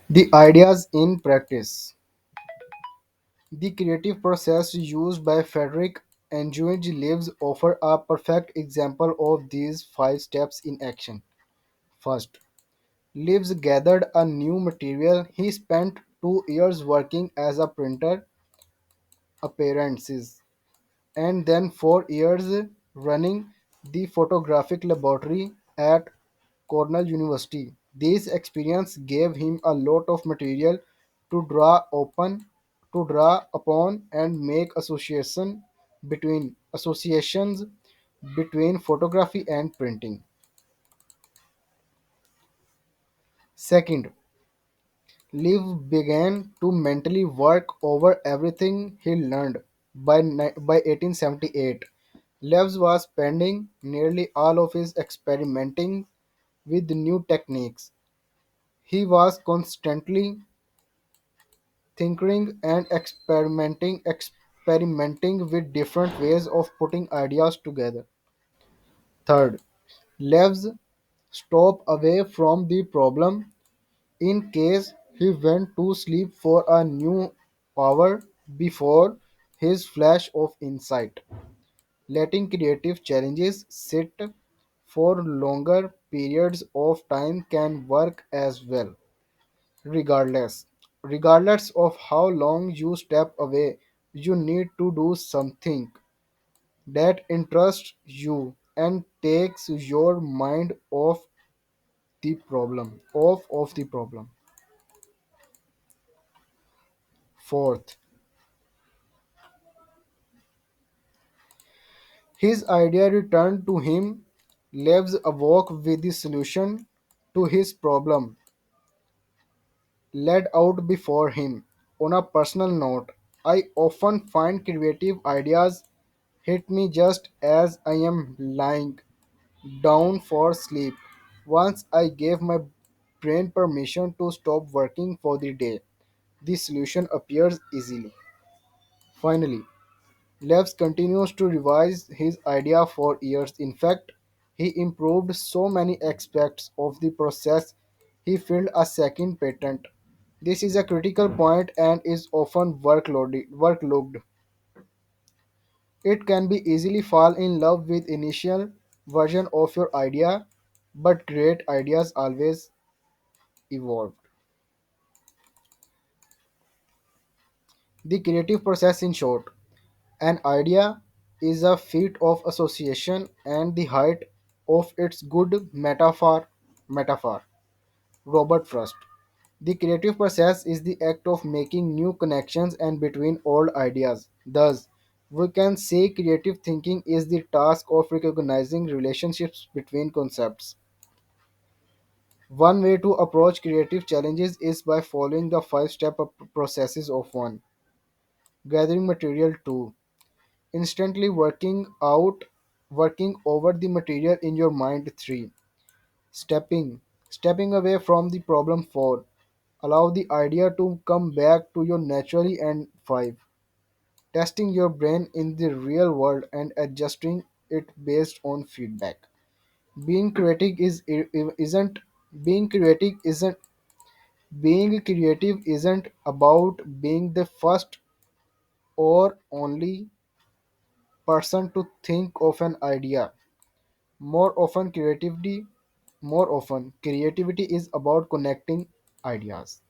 The ideas in practice. The creative process used by Frederick Engels lives offer a perfect example of these five steps in action. First, Lives gathered a new material. He spent 2 years working as a printer appearances and then 4 years running the photographic laboratory at Cornell University. This experience gave him a lot of material to draw upon and make associations between photography and printing. Second, Liv began to mentally work over everything he learned. By 1878, Lev was spending nearly all of his experimenting with new techniques. He was constantly tinkering and experimenting with different ways of putting ideas together. Third, Lev's stop away from the problem in case he went to sleep for a new hour before his flash of insight. Letting creative challenges sit for longer periods of time can work as well. Regardless, regardless of how long you step away, you need to do something that interests you and takes your mind off the problem. Fourth, his idea returned to him. Leaves awoke with the solution to his problem laid out before him. On a personal note, I often find creative ideas hit me just as I am lying down for sleep. Once I gave my brain permission to stop working for the day, the solution appears easily. Finally, Leves continues to revise his idea for years. In fact, he improved so many aspects of the process he filed a second patent. This is a critical point and is often workload. It can be easily fall in love with initial version of your idea, but great ideas always evolve. The creative process in short. An idea is a feat of association and the height of its good metaphor. Robert Frost. The creative process is the act of making new connections and between old ideas. Thus, we can say creative thinking is the task of recognizing relationships between concepts. One way to approach creative challenges is by following the five-step processes of 1. Gathering material. 2. Instantly working over the material in your mind. 3. Stepping away from the problem. 4. Allow the idea to come back to you naturally. And 5. Testing your brain in the real world and adjusting it based on feedback. Being creative is isn't being creative isn't being creative isn't about being the first or only person to think of an idea. More often creativity is about connecting ideas.